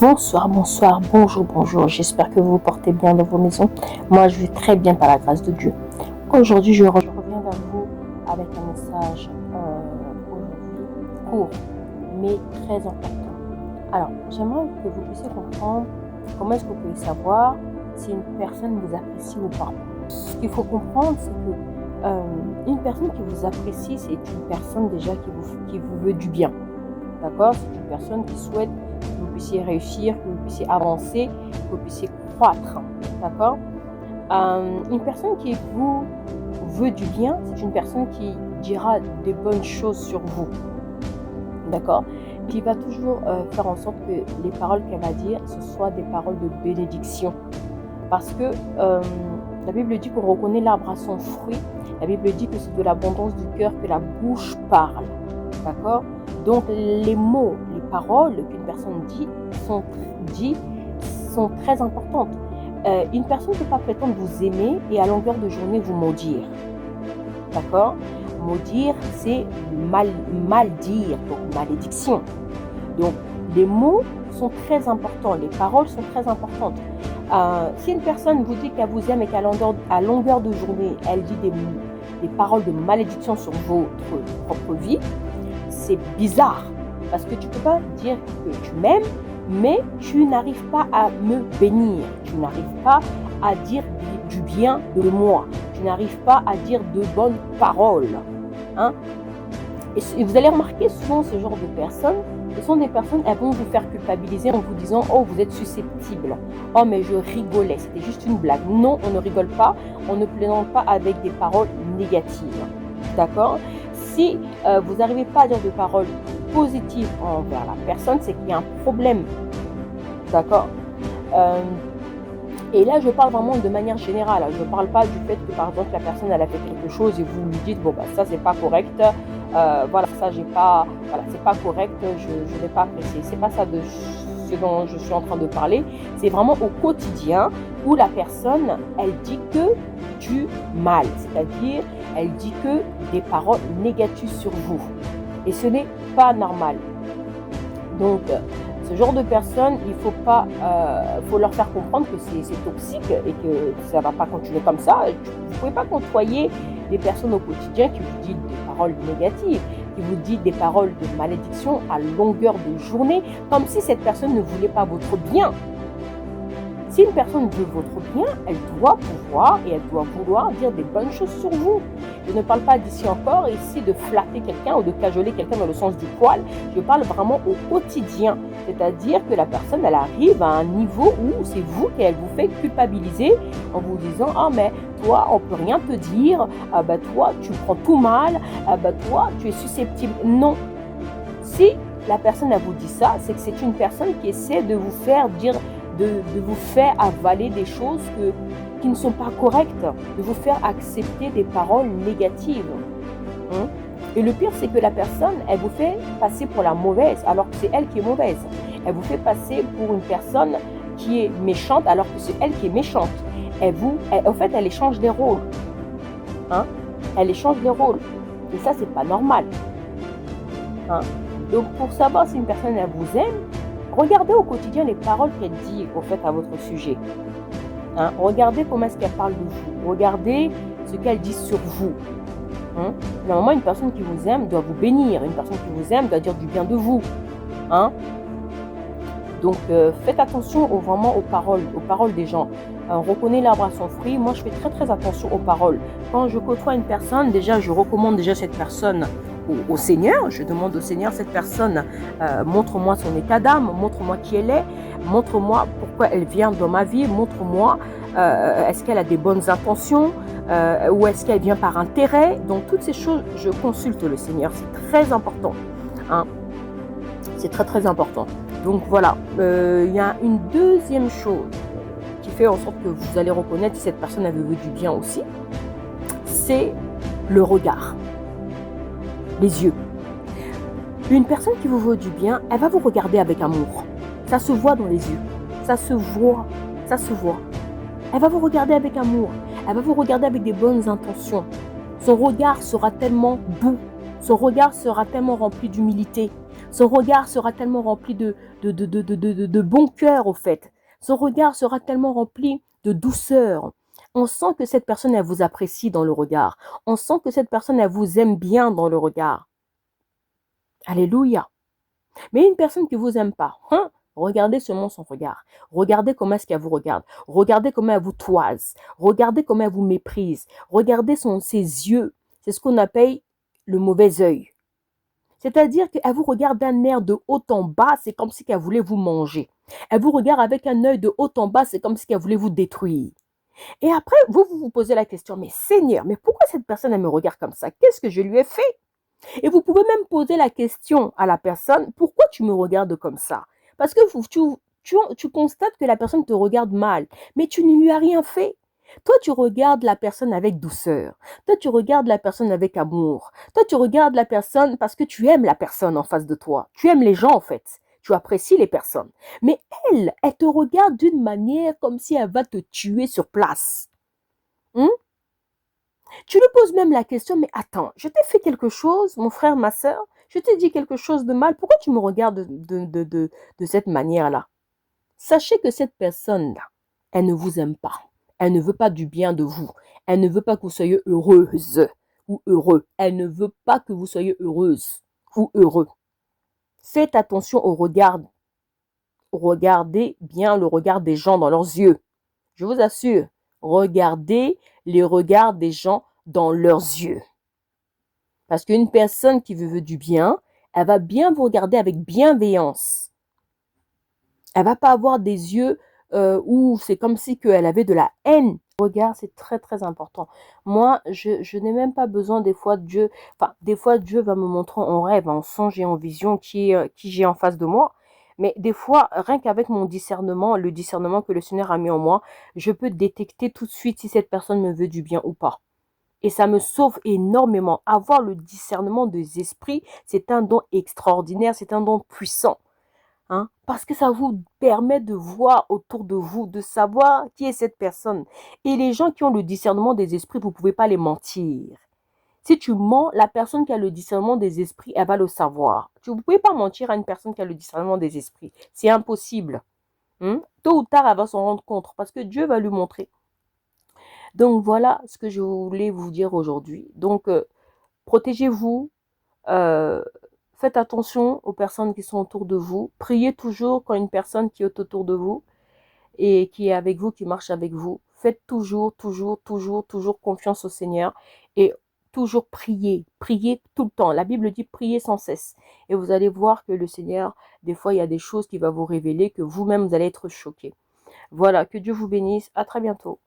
Bonsoir, bonsoir, bonjour, bonjour. J'espère que vous vous portez bien dans vos maisons. Moi, je vais très bien par la grâce de Dieu. Aujourd'hui, je reviens vers vous avec un message aujourd'hui court, mais très important. Alors, j'aimerais que vous puissiez comprendre comment est-ce que vous pouvez savoir si une personne vous apprécie ou pas. Ce qu'il faut comprendre, c'est que une personne qui vous apprécie, c'est une personne déjà qui vous veut du bien. D'accord? C'est une personne qui souhaite que vous puissiez réussir, que vous puissiez avancer, que vous puissiez croître. D'accord? Une personne qui vous veut du bien, c'est une personne qui dira des bonnes choses sur vous. D'accord? Qui va toujours faire en sorte que les paroles qu'elle va dire, ce soient des paroles de bénédiction. Parce que la Bible dit qu'on reconnaît l'arbre à son fruit. La Bible dit que c'est de l'abondance du cœur que la bouche parle. D'accord? Donc les mots, les paroles qu'une personne dit sont très importantes. Une personne ne peut pas prétendre vous aimer et à longueur de journée vous maudire. D'accord? Maudire, c'est mal dire, donc malédiction. Donc les mots sont très importants, les paroles sont très importantes. Si une personne vous dit qu'elle vous aime et qu'à longueur de journée, elle dit des paroles de malédiction sur votre propre vie, c'est bizarre. Parce que tu ne peux pas dire que tu m'aimes, mais tu n'arrives pas à me bénir. Tu n'arrives pas à dire du bien de moi. Tu n'arrives pas à dire de bonnes paroles. Hein? Et vous allez remarquer souvent ce genre de personnes, ce sont des personnes, elles vont vous faire culpabiliser en vous disant « Oh, vous êtes susceptible. Oh, mais je rigolais, c'était juste une blague. » Non, on ne rigole pas, on ne plaisante pas avec des paroles négatives. D'accord? Si vous n'arrivez pas à dire de paroles positives envers la personne, c'est qu'il y a un problème. D'accord? Et là, je parle vraiment de manière générale. Je ne parle pas du fait que, par exemple, la personne elle a fait quelque chose et vous lui dites « Bon, bah, ça, c'est pas correct. Voilà, ça, c'est pas correct, je n'ai pas apprécié. » C'est pas ça de ce dont je suis en train de parler. C'est vraiment au quotidien où la personne, elle dit que du mal. C'est-à-dire, elle dit que des paroles négatives sur vous. Et ce n'est pas normal. Donc, ce genre de personnes, il faut leur faire comprendre que c'est toxique et que ça ne va pas continuer comme ça. Vous ne pouvez pas côtoyer des personnes au quotidien qui vous disent des paroles négatives, qui vous disent des paroles de malédiction à longueur de journée, comme si cette personne ne voulait pas votre bien. Si une personne veut votre bien, elle doit pouvoir et elle doit vouloir dire des bonnes choses sur vous. Je ne parle pas d'ici encore ici de flatter quelqu'un ou de cajoler quelqu'un dans le sens du poil. Je parle vraiment au quotidien. C'est-à-dire que la personne, elle arrive à un niveau où c'est vous qu'elle vous fait culpabiliser en vous disant « Ah, mais toi, on ne peut rien te dire. Toi, tu prends tout mal. Toi, tu es susceptible. » Non. Si la personne, elle vous dit ça, c'est que c'est une personne qui essaie de vous faire dire de vous faire avaler des choses qui ne sont pas correctes, de vous faire accepter des paroles négatives. Et le pire, c'est que la personne, elle vous fait passer pour la mauvaise, alors que c'est elle qui est mauvaise. Elle vous fait passer pour une personne qui est méchante, alors que c'est elle qui est méchante. En fait, elle échange des rôles. Elle échange des rôles. Et ça, c'est pas normal. Donc, pour savoir si une personne, elle vous aime, regardez au quotidien les paroles qu'elle dit au fait à votre sujet. Regardez comment est-ce qu'elle parle de vous. Regardez ce qu'elle dit sur vous. Normalement, une personne qui vous aime doit vous bénir. Une personne qui vous aime doit dire du bien de vous. Donc, faites attention vraiment aux paroles des gens. On reconnaît l'arbre à son fruit. Moi, je fais très très attention aux paroles. Quand je côtoie une personne, déjà, je recommande déjà cette personne au Seigneur. Je demande au Seigneur, cette personne, montre-moi son état d'âme, montre-moi qui elle est, montre-moi pourquoi elle vient dans ma vie, montre-moi est-ce qu'elle a des bonnes intentions ou est-ce qu'elle vient par intérêt. Donc toutes ces choses, je consulte le Seigneur, c'est très important. C'est très très important. Donc voilà, il y a une deuxième chose qui fait en sorte que vous allez reconnaître si cette personne avait vu du bien aussi, c'est le regard. Les yeux. Une personne qui vous veut du bien, elle va vous regarder avec amour. Ça se voit dans les yeux. Ça se voit. Elle va vous regarder avec amour. Elle va vous regarder avec des bonnes intentions. Son regard sera tellement doux. Son regard sera tellement rempli d'humilité. Son regard sera tellement rempli de bon cœur, au fait. Son regard sera tellement rempli de douceur. On sent que cette personne, elle vous apprécie dans le regard. On sent que cette personne, elle vous aime bien dans le regard. Alléluia. Mais une personne qui ne vous aime pas, hein, regardez seulement son regard. Regardez comment est-ce qu'elle vous regarde. Regardez comment elle vous toise. Regardez comment elle vous méprise. Regardez ses yeux. C'est ce qu'on appelle le mauvais œil. C'est-à-dire qu'elle vous regarde d'un air de haut en bas, c'est comme si elle voulait vous manger. Elle vous regarde avec un œil de haut en bas, c'est comme si elle voulait vous détruire. Et après, vous posez la question, mais Seigneur, mais pourquoi cette personne, elle me regarde comme ça? Qu'est-ce que je lui ai fait? Et vous pouvez même poser la question à la personne, pourquoi tu me regardes comme ça? Parce que tu constates que la personne te regarde mal, mais tu ne lui as rien fait. Toi, tu regardes la personne avec douceur. Toi, tu regardes la personne avec amour. Toi, tu regardes la personne parce que tu aimes la personne en face de toi. Tu aimes les gens, en fait. Tu apprécies les personnes. Mais elle te regarde d'une manière comme si elle va te tuer sur place. Tu lui poses même la question, mais attends, je t'ai fait quelque chose, mon frère, ma soeur? Je t'ai dit quelque chose de mal? Pourquoi tu me regardes de cette manière-là? Sachez que cette personne-là, elle ne vous aime pas. Elle ne veut pas du bien de vous. Elle ne veut pas que vous soyez heureuse ou heureux. Elle ne veut pas que vous soyez heureuse ou heureux. Faites attention au regard. Regardez bien le regard des gens dans leurs yeux. Je vous assure, regardez les regards des gens dans leurs yeux. Parce qu'une personne qui veut du bien, elle va bien vous regarder avec bienveillance. Elle va pas avoir des yeux où c'est comme si elle avait de la haine. Le regard, c'est très très important. Moi, je n'ai même pas besoin des fois de Dieu. Enfin, des fois Dieu va me montrer en rêve, en songe et en vision qui j'ai en face de moi. Mais des fois, rien qu'avec mon discernement, le discernement que le Seigneur a mis en moi, je peux détecter tout de suite si cette personne me veut du bien ou pas. Et ça me sauve énormément. Avoir le discernement des esprits, c'est un don extraordinaire, c'est un don puissant. Hein? Parce que ça vous permet de voir autour de vous, de savoir qui est cette personne. Et les gens qui ont le discernement des esprits, vous ne pouvez pas les mentir. Si tu mens, la personne qui a le discernement des esprits, elle va le savoir. Vous ne pouvez pas mentir à une personne qui a le discernement des esprits. C'est impossible. Tôt ou tard, elle va s'en rendre compte parce que Dieu va lui montrer. Donc voilà ce que je voulais vous dire aujourd'hui. Donc protégez-vous, faites attention aux personnes qui sont autour de vous. Priez toujours quand une personne qui est autour de vous et qui est avec vous, qui marche avec vous. Faites toujours confiance au Seigneur et toujours prier. Priez tout le temps. La Bible dit prier sans cesse. Et vous allez voir que le Seigneur, des fois, il y a des choses qu'il va vous révéler que vous-même, vous allez être choqués. Voilà, que Dieu vous bénisse. À très bientôt.